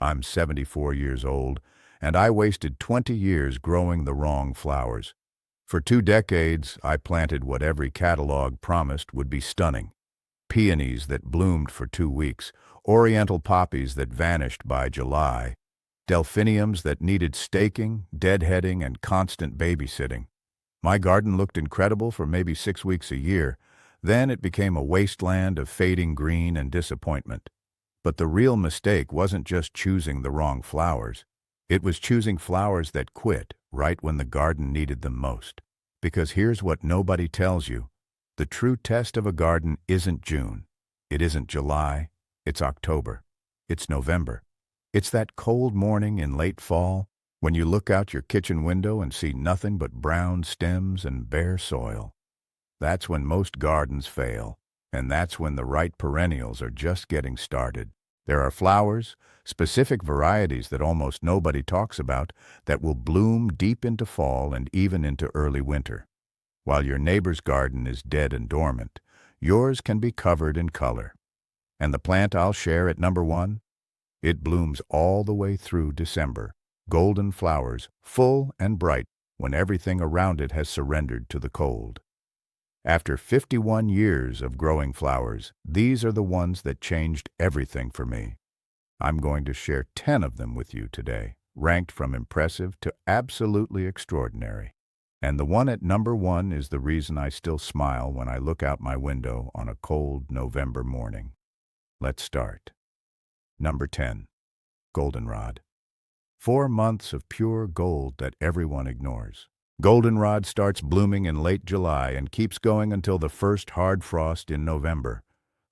I'm 74 years old, and I wasted 20 years growing the wrong flowers. For 2 decades, I planted what every catalog promised would be stunning. Peonies that bloomed for 2 weeks, oriental poppies that vanished by July, delphiniums that needed staking, deadheading, and constant babysitting. My garden looked incredible for maybe 6 weeks a year. Then it became a wasteland of fading green and disappointment. But the real mistake wasn't just choosing the wrong flowers. It was choosing flowers that quit right when the garden needed them most. Because here's what nobody tells you. The true test of a garden isn't June. It isn't July. It's October. It's November. It's that cold morning in late fall when you look out your kitchen window and see nothing but brown stems and bare soil. That's when most gardens fail, and that's when the right perennials are just getting started. There are flowers, specific varieties that almost nobody talks about, that will bloom deep into fall and even into early winter. While your neighbor's garden is dead and dormant, yours can be covered in color. And the plant I'll share at number 1? It blooms all the way through December, golden flowers, full and bright when everything around it has surrendered to the cold. After 51 years of growing flowers, these are the ones that changed everything for me. I'm going to share 10 of them with you today, ranked from impressive to absolutely extraordinary. And the one at number 1 is the reason I still smile when I look out my window on a cold November morning. Let's start. Number 10. Goldenrod. 4 months of pure gold that everyone ignores. Goldenrod starts blooming in late July and keeps going until the first hard frost in November.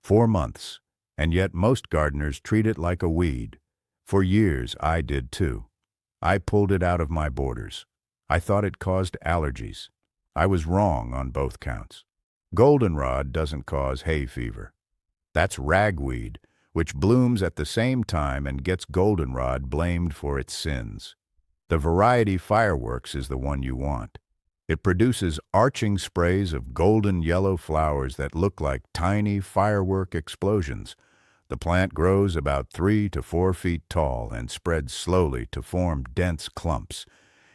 4 months, and yet most gardeners treat it like a weed. For years, I did too. I pulled it out of my borders. I thought it caused allergies. I was wrong on both counts. Goldenrod doesn't cause hay fever. That's ragweed, which blooms at the same time and gets goldenrod blamed for its sins. The variety Fireworks is the one you want. It produces arching sprays of golden yellow flowers that look like tiny firework explosions. The plant grows about 3 to 4 feet tall and spreads slowly to form dense clumps.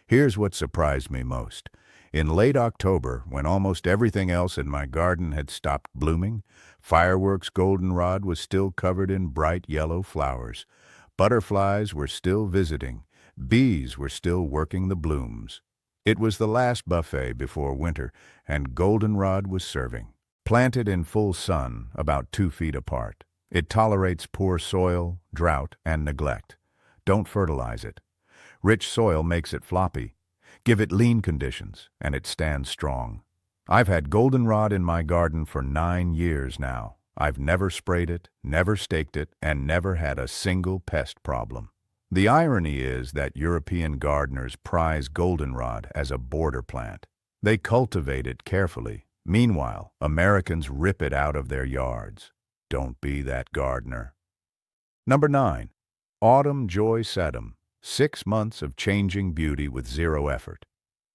Here's what surprised me most. In late October, when almost everything else in my garden had stopped blooming, Fireworks goldenrod was still covered in bright yellow flowers. Butterflies were still visiting. Bees were still working the blooms. It was the last buffet before winter, and goldenrod was serving. Planted in full sun, about 2 feet apart. It tolerates poor soil, drought, and neglect. Don't fertilize it. Rich soil makes it floppy. Give it lean conditions, and it stands strong. I've had goldenrod in my garden for 9 years now. I've never sprayed it, never staked it, and never had a single pest problem. The irony is that European gardeners prize goldenrod as a border plant. They cultivate it carefully. Meanwhile, Americans rip it out of their yards. Don't be that gardener. Number 9. Autumn Joy Sedum. 6 months of changing beauty with zero effort.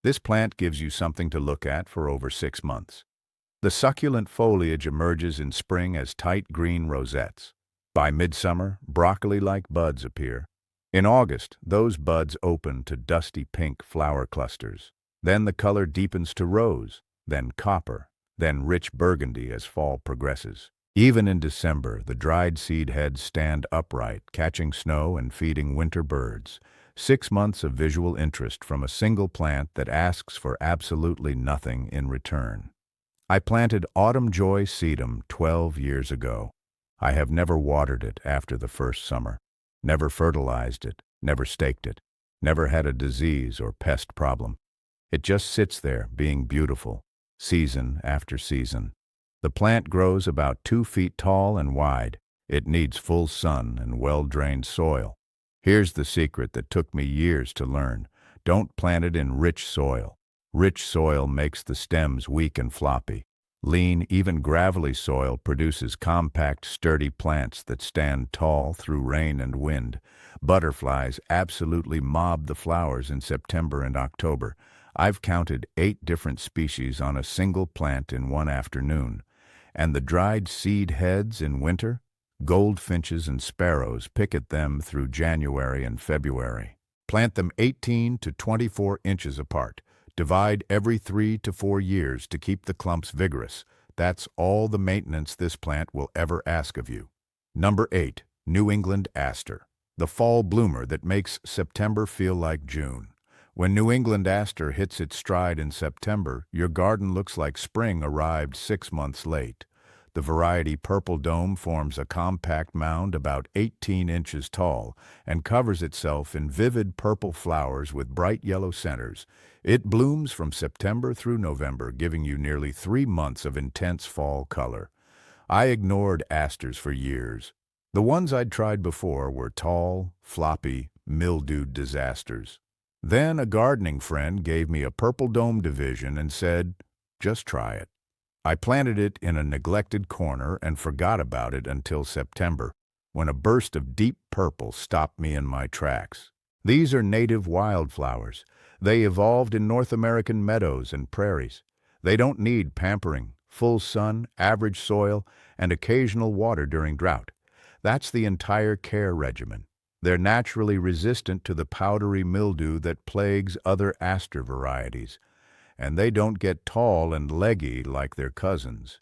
This plant gives you something to look at for over 6 months. The succulent foliage emerges in spring as tight green rosettes. By midsummer, broccoli-like buds appear. In August, those buds open to dusty pink flower clusters. Then the color deepens to rose, then copper, then rich burgundy as fall progresses. Even in December, the dried seed heads stand upright, catching snow and feeding winter birds. 6 months of visual interest from a single plant that asks for absolutely nothing in return. I planted Autumn Joy Sedum 12 years ago. I have never watered it after the first summer. Never fertilized it, never staked it, never had a disease or pest problem. It just sits there, being beautiful, season after season. The plant grows about 2 feet tall and wide. It needs full sun and well-drained soil. Here's the secret that took me years to learn. Don't plant it in rich soil. Rich soil makes the stems weak and floppy. Lean, even gravelly soil produces compact, sturdy plants that stand tall through rain and wind. Butterflies absolutely mob the flowers in September and October. I've counted 8 different species on a single plant in one afternoon. And the dried seed heads in winter? Goldfinches and sparrows picket them through January and February. Plant them 18 to 24 inches apart. Divide every 3 to 4 years to keep the clumps vigorous. That's all the maintenance this plant will ever ask of you. Number 8. New England aster, the fall bloomer that makes September feel like June. When New England aster hits its stride in September, your garden looks like spring arrived 6 months late. The variety Purple Dome forms a compact mound about 18 inches tall and covers itself in vivid purple flowers with bright yellow centers. It blooms from September through November, giving you nearly 3 months of intense fall color. I ignored asters for years. The ones I'd tried before were tall, floppy, mildewed disasters. Then a gardening friend gave me a Purple Dome division and said, "Just try it." I planted it in a neglected corner and forgot about it until September, when a burst of deep purple stopped me in my tracks. These are native wildflowers. They evolved in North American meadows and prairies. They don't need pampering, full sun, average soil, and occasional water during drought. That's the entire care regimen. They're naturally resistant to the powdery mildew that plagues other aster varieties, and they don't get tall and leggy like their cousins.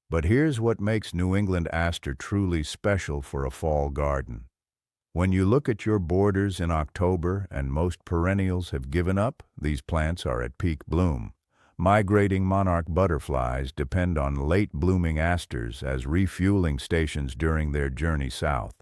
But here's what makes New England aster truly special for a fall garden. When you look at your borders in October and most perennials have given up, these plants are at peak bloom. Migrating monarch butterflies depend on late-blooming asters as refueling stations during their journey south.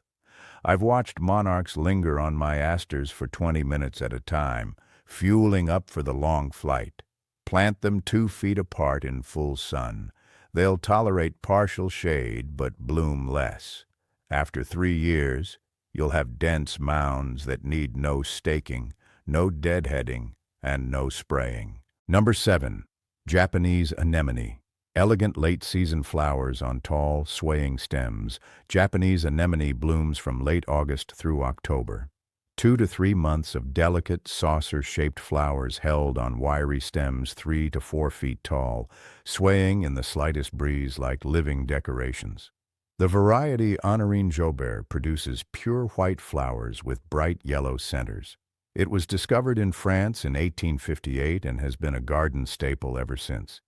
I've watched monarchs linger on my asters for 20 minutes at a time, fueling up for the long flight. Plant them 2 feet apart in full sun. They'll tolerate partial shade but bloom less. After 3 years, you'll have dense mounds that need no staking, no deadheading, and no spraying. Number 7. Japanese anemone. Elegant late-season flowers on tall, swaying stems. Japanese anemone blooms from late August through October. 2 to 3 months of delicate, saucer-shaped flowers held on wiry stems 3 to 4 feet tall, swaying in the slightest breeze like living decorations. The variety Honorine Joubert produces pure white flowers with bright yellow centers. It was discovered in France in 1858 and has been a garden staple ever since.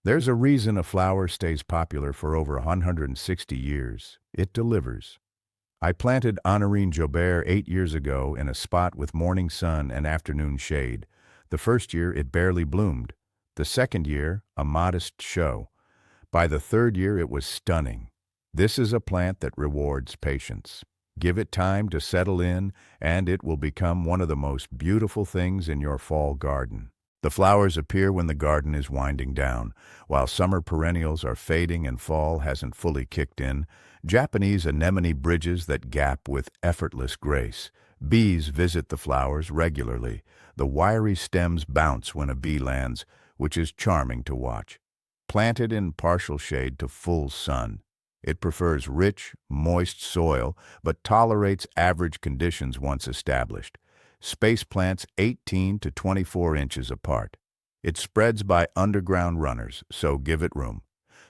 There's a reason a flower stays popular for over 160 years. It delivers. I planted Honorine Joubert 8 years ago in a spot with morning sun and afternoon shade. The first year it barely bloomed. The second year, a modest show. By the third year it was stunning. This is a plant that rewards patience. Give it time to settle in, and it will become one of the most beautiful things in your fall garden. The flowers appear when the garden is winding down. While summer perennials are fading and fall hasn't fully kicked in, Japanese anemone bridges that gap with effortless grace. Bees visit the flowers regularly. The wiry stems bounce when a bee lands, which is charming to watch. Planted in partial shade to full sun, it prefers rich, moist soil, but tolerates average conditions once established. Space plants 18 to 24 inches apart. It spreads by underground runners, so give it room.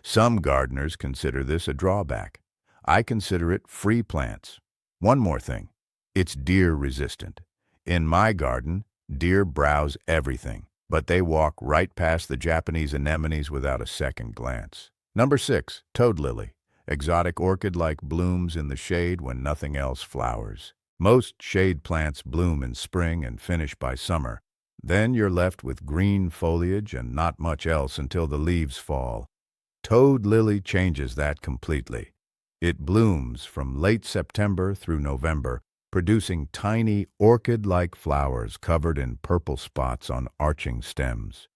Some gardeners consider this a drawback. I consider it free plants. One more thing, it's deer resistant. In my garden, deer browse everything, but they walk right past the Japanese anemones without a second glance. Number 6, toad lily. Exotic orchid-like blooms in the shade when nothing else flowers. Most shade plants bloom in spring and finish by summer. Then you're left with green foliage and not much else until the leaves fall. Toad lily changes that completely. It blooms from late September through November, producing tiny orchid-like flowers covered in purple spots on arching stems.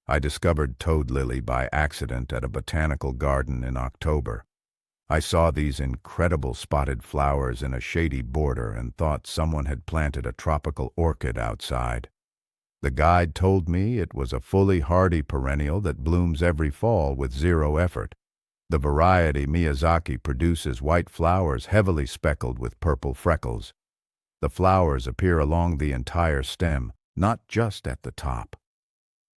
I discovered toad lily by accident at a botanical garden in October. I saw these incredible spotted flowers in a shady border and thought someone had planted a tropical orchid outside. The guide told me it was a fully hardy perennial that blooms every fall with zero effort. The variety Miyazaki produces white flowers heavily speckled with purple freckles. The flowers appear along the entire stem, not just at the top.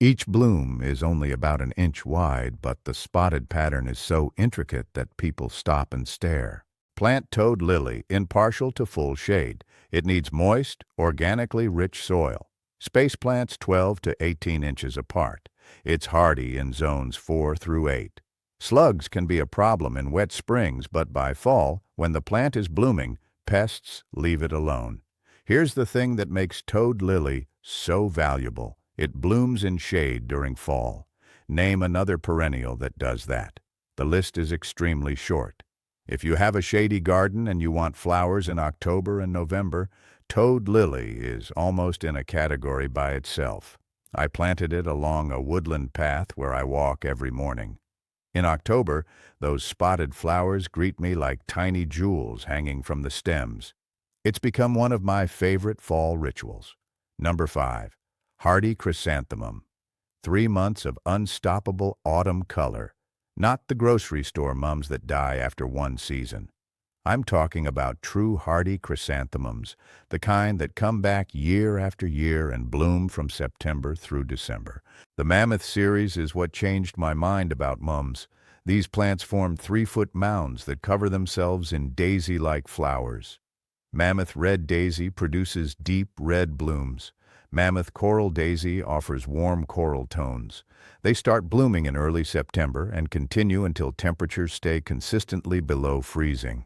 Each bloom is only about an inch wide, but the spotted pattern is so intricate that people stop and stare. Plant toad lily in partial to full shade. It needs moist, organically rich soil. Space plants 12 to 18 inches apart. It's hardy in zones 4 through 8. Slugs can be a problem in wet springs, but by fall, when the plant is blooming, pests leave it alone. Here's the thing that makes toad lily so valuable. It blooms in shade during fall. Name another perennial that does that. The list is extremely short. If you have a shady garden and you want flowers in October and November, toad lily is almost in a category by itself. I planted it along a woodland path where I walk every morning. In October, those spotted flowers greet me like tiny jewels hanging from the stems. It's become one of my favorite fall rituals. Number 5. Hardy chrysanthemum. 3 months of unstoppable autumn color. Not the grocery store mums that die after one season. I'm talking about true hardy chrysanthemums, the kind that come back year after year and bloom from September through December. The Mammoth series is what changed my mind about mums. These plants form 3-foot mounds that cover themselves in daisy-like flowers. Mammoth red daisy produces deep red blooms. Mammoth coral daisy offers warm coral tones. They start blooming in early September and continue until temperatures stay consistently below freezing.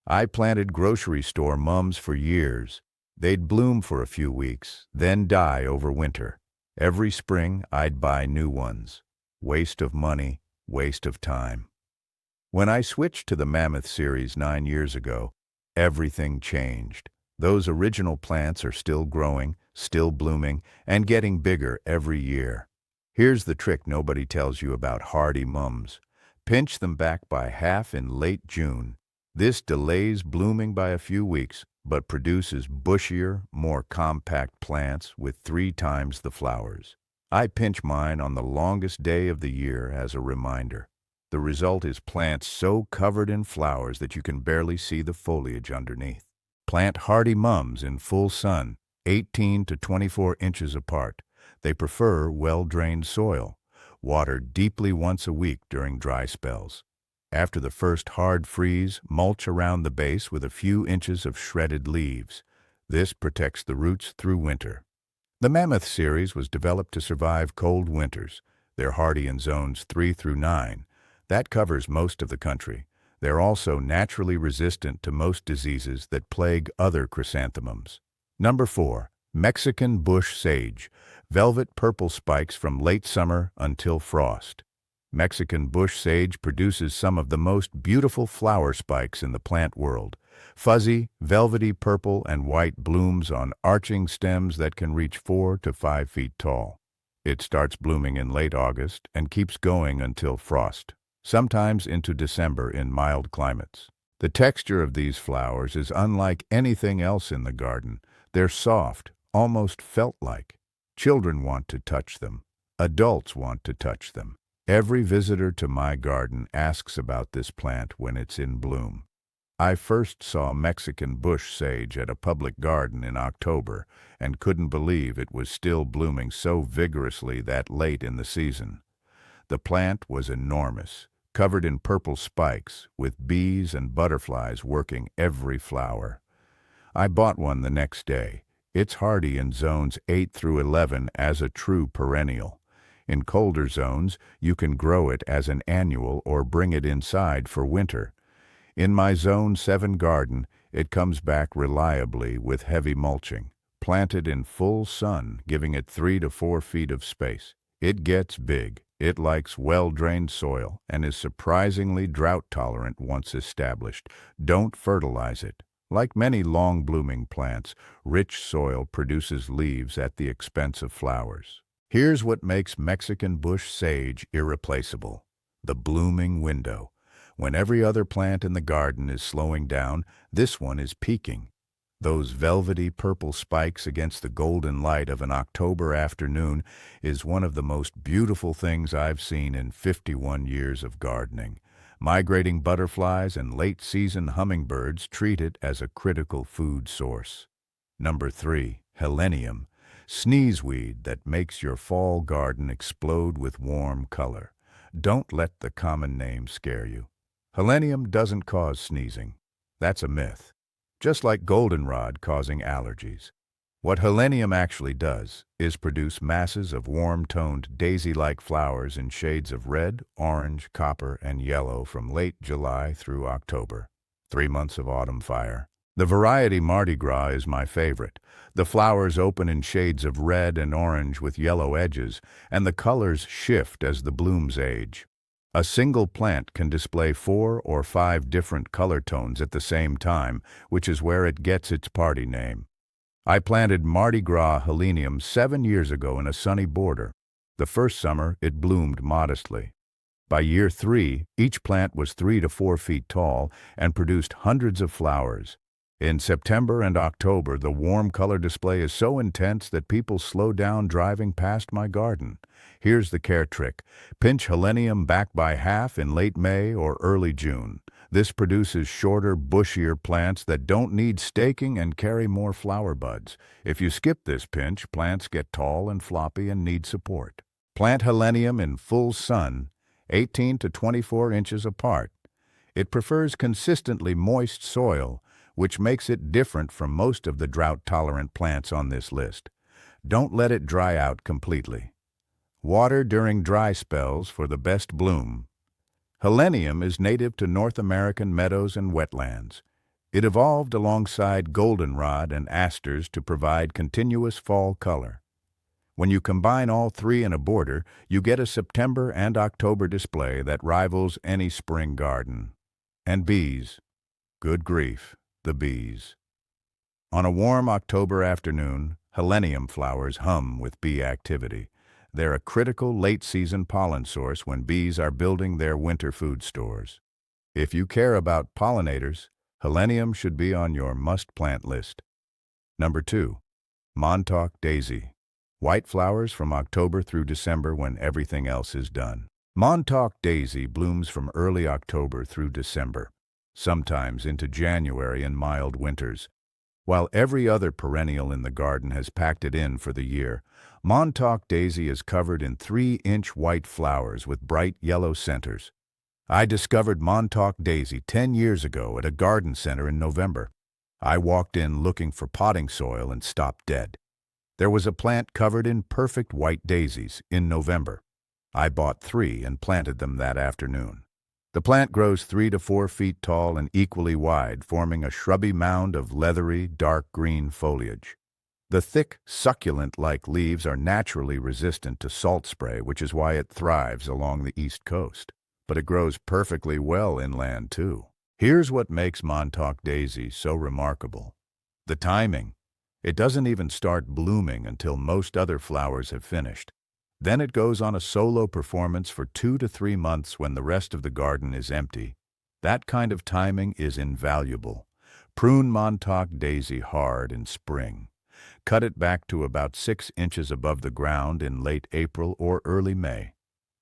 I planted grocery store mums for years. They'd bloom for a few weeks, then die over winter. Every spring, I'd buy new ones. Waste of money, waste of time. When I switched to the Mammoth series 9 years ago, everything changed. Those original plants are still growing, still blooming, and getting bigger every year. Here's the trick nobody tells you about hardy mums. Pinch them back by half in late June. This delays blooming by a few weeks, but produces bushier, more compact plants with 3 times the flowers. I pinch mine on the longest day of the year as a reminder. The result is plants so covered in flowers that you can barely see the foliage underneath. Plant hardy mums in full sun, 18 to 24 inches apart. They prefer well-drained soil. Water deeply once a week during dry spells. After the first hard freeze, mulch around the base with a few inches of shredded leaves. This protects the roots through winter. The Mammoth series was developed to survive cold winters. They're hardy in zones 3 through 9. That covers most of the country. They're also naturally resistant to most diseases that plague other chrysanthemums. Number 4. Mexican bush sage. Velvet purple spikes from late summer until frost. Mexican bush sage produces some of the most beautiful flower spikes in the plant world. Fuzzy, velvety purple and white blooms on arching stems that can reach 4 to 5 feet tall. It starts blooming in late August and keeps going until frost, sometimes into December in mild climates. The texture of these flowers is unlike anything else in the garden. They're soft, almost felt-like. Children want to touch them. Adults want to touch them. Every visitor to my garden asks about this plant when it's in bloom. I first saw Mexican bush sage at a public garden in October and couldn't believe it was still blooming so vigorously that late in the season. The plant was enormous, covered in purple spikes, with bees and butterflies working every flower. I bought one the next day. It's hardy in zones 8 through 11 as a true perennial. In colder zones, you can grow it as an annual or bring it inside for winter. In my Zone 7 garden, it comes back reliably with heavy mulching, planted in full sun, giving it 3 to 4 feet of space. It gets big. It likes well-drained soil and is surprisingly drought-tolerant once established. Don't fertilize it. Like many long-blooming plants, rich soil produces leaves at the expense of flowers. Here's what makes Mexican bush sage irreplaceable: the blooming window. When every other plant in the garden is slowing down, this one is peaking. Those velvety purple spikes against the golden light of an October afternoon is one of the most beautiful things I've seen in 51 years of gardening. Migrating butterflies and late-season hummingbirds treat it as a critical food source. Number 3. Helenium. Sneezeweed that makes your fall garden explode with warm color. Don't let the common name scare you. Helenium doesn't cause sneezing. That's a myth. Just like goldenrod causing allergies. What helenium actually does is produce masses of warm-toned daisy-like flowers in shades of red, orange, copper, and yellow from late July through October. 3 months of autumn fire. The variety Mardi Gras is my favorite. The flowers open in shades of red and orange with yellow edges, and the colors shift as the blooms age. A single plant can display 4 or 5 different color tones at the same time, which is where it gets its party name. I planted Mardi Gras helenium 7 years ago in a sunny border. The first summer, it bloomed modestly. By year 3, each plant was 3 to 4 feet tall and produced hundreds of flowers. In September and October, the warm color display is so intense that people slow down driving past my garden. Here's the care trick. Pinch helenium back by half in late May or early June. This produces shorter, bushier plants that don't need staking and carry more flower buds. If you skip this pinch, plants get tall and floppy and need support. Plant helenium in full sun, 18 to 24 inches apart. It prefers consistently moist soil, which makes it different from most of the drought-tolerant plants on this list. Don't let it dry out completely. Water during dry spells for the best bloom. Helenium is native to North American meadows and wetlands. It evolved alongside goldenrod and asters to provide continuous fall color. When you combine all 3 in a border, you get a September and October display that rivals any spring garden. And bees. Good grief, the bees. On a warm October afternoon, helenium flowers hum with bee activity. They're a critical late-season pollen source when bees are building their winter food stores. If you care about pollinators, helenium should be on your must-plant list. Number 2. Montauk daisy. White flowers from October through December when everything else is done. Montauk daisy blooms from early October through December, sometimes into January in mild winters. While every other perennial in the garden has packed it in for the year, Montauk daisy is covered in 3-inch white flowers with bright yellow centers. I discovered Montauk daisy 10 years ago at a garden center in November. I walked in looking for potting soil and stopped dead. There was a plant covered in perfect white daisies in November. I bought 3 and planted them that afternoon. The plant grows 3 to 4 feet tall and equally wide, forming a shrubby mound of leathery, dark green foliage. The thick, succulent-like leaves are naturally resistant to salt spray, which is why it thrives along the East Coast. But it grows perfectly well inland, too. Here's what makes Montauk daisy so remarkable. The timing. It doesn't even start blooming until most other flowers have finished. Then it goes on a solo performance for 2 to 3 months when the rest of the garden is empty. That kind of timing is invaluable. Prune Montauk daisy hard in spring. Cut it back to about 6 inches above the ground in late April or early May.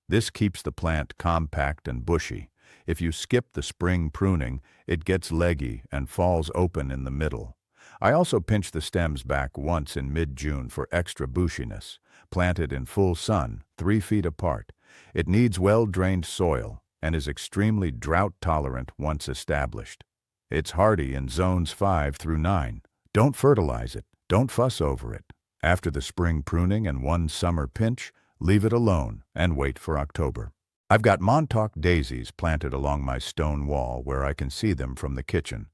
This keeps the plant compact and bushy. If you skip the spring pruning, it gets leggy and falls open in the middle. I also pinch the stems back once in mid-June for extra bushiness. Planted in full sun, 3 feet apart. It needs well-drained soil and is extremely drought-tolerant once established. It's hardy in zones 5 through 9. Don't fertilize it. Don't fuss over it. After the spring pruning and 1 summer pinch, leave it alone and wait for October. I've got Montauk daisies planted along my stone wall where I can see them from the kitchen.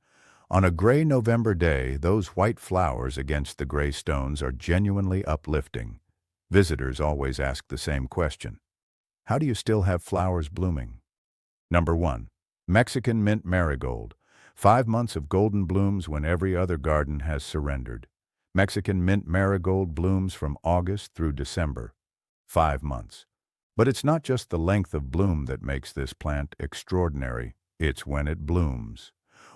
On a gray November day, those white flowers against the gray stones are genuinely uplifting. Visitors always ask the same question. How do you still have flowers blooming? Number 1. Mexican mint marigold. 5 months of golden blooms when every other garden has surrendered. Mexican mint marigold blooms from August through December. 5 months. But it's not just the length of bloom that makes this plant extraordinary. It's when it blooms.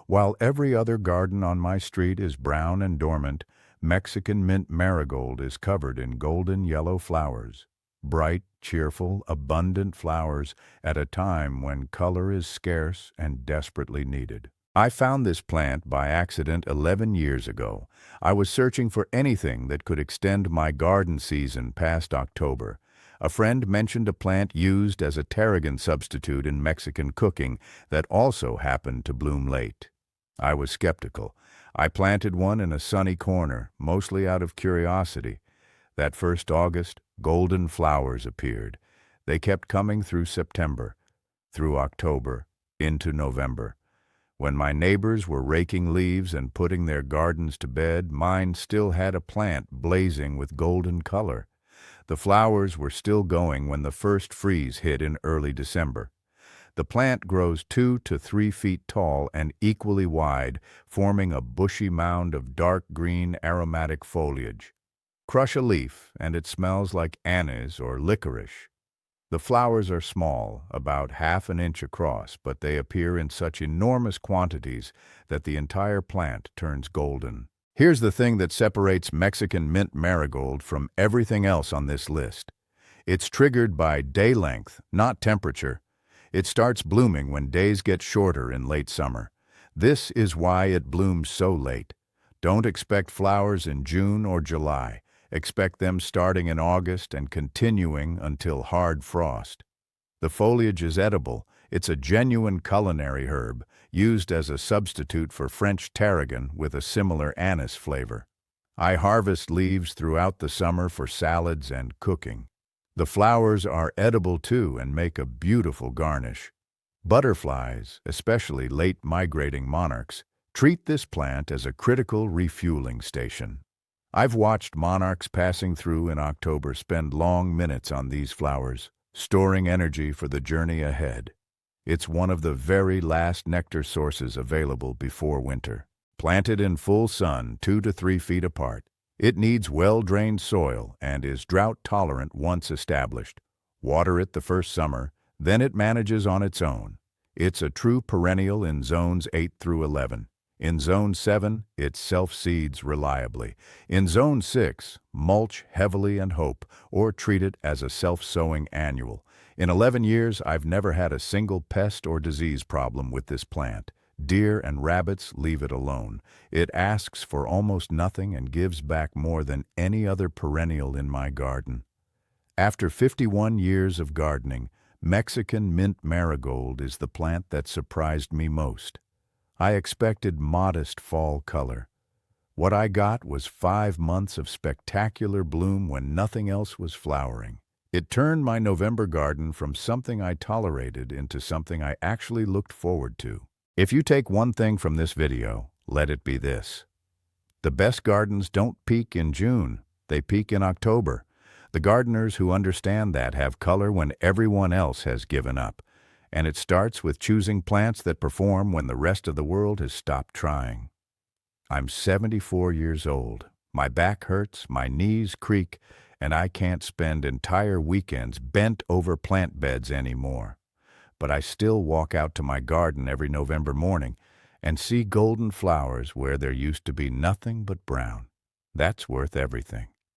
While every other garden on my street is brown and dormant, Mexican mint marigold is covered in golden yellow flowers. Bright, cheerful, abundant flowers at a time when color is scarce and desperately needed. I found this plant by accident 11 years ago. I was searching for anything that could extend my garden season past October. A friend mentioned a plant used as a tarragon substitute in Mexican cooking that also happened to bloom late. I was skeptical. I planted one in a sunny corner, mostly out of curiosity. That first August, golden flowers appeared. They kept coming through September, through October, into November. When my neighbors were raking leaves and putting their gardens to bed, mine still had a plant blazing with golden color. The flowers were still going when the first freeze hit in early December. The plant grows 2 to 3 feet tall and equally wide, forming a bushy mound of dark green aromatic foliage. Crush a leaf, and it smells like anise or licorice. The flowers are small, about ½ an inch across, but they appear in such enormous quantities that the entire plant turns golden. Here's the thing that separates Mexican mint marigold from everything else on this list. It's triggered by day length, not temperature. It starts blooming when days get shorter in late summer. This is why it blooms so late. Don't expect flowers in June or July. Expect them starting in August and continuing until hard frost. The foliage is edible. It's a genuine culinary herb, used as a substitute for French tarragon with a similar anise flavor. I harvest leaves throughout the summer for salads and cooking. The flowers are edible too and make a beautiful garnish. Butterflies, especially late migrating monarchs, treat this plant as a critical refueling station. I've watched monarchs passing through in October spend long minutes on these flowers, storing energy for the journey ahead. It's one of the very last nectar sources available before winter. Planted in full sun 2 to 3 feet apart, it needs well-drained soil and is drought-tolerant once established. Water it the first summer, then it manages on its own. It's a true perennial in zones 8 through 11. In Zone 7, it self-seeds reliably. In Zone 6, mulch heavily and hope, or treat it as a self-sowing annual. In 11 years, I've never had a single pest or disease problem with this plant. Deer and rabbits leave it alone. It asks for almost nothing and gives back more than any other perennial in my garden. After 51 years of gardening, Mexican mint marigold is the plant that surprised me most. I expected modest fall color. What I got was 5 months of spectacular bloom when nothing else was flowering. It turned my November garden from something I tolerated into something I actually looked forward to. If you take one thing from this video, let it be this. The best gardens don't peak in June, they peak in October. The gardeners who understand that have color when everyone else has given up. And it starts with choosing plants that perform when the rest of the world has stopped trying. I'm 74 years old. My back hurts, my knees creak, and I can't spend entire weekends bent over plant beds anymore. But I still walk out to my garden every November morning and see golden flowers where there used to be nothing but brown. That's worth everything.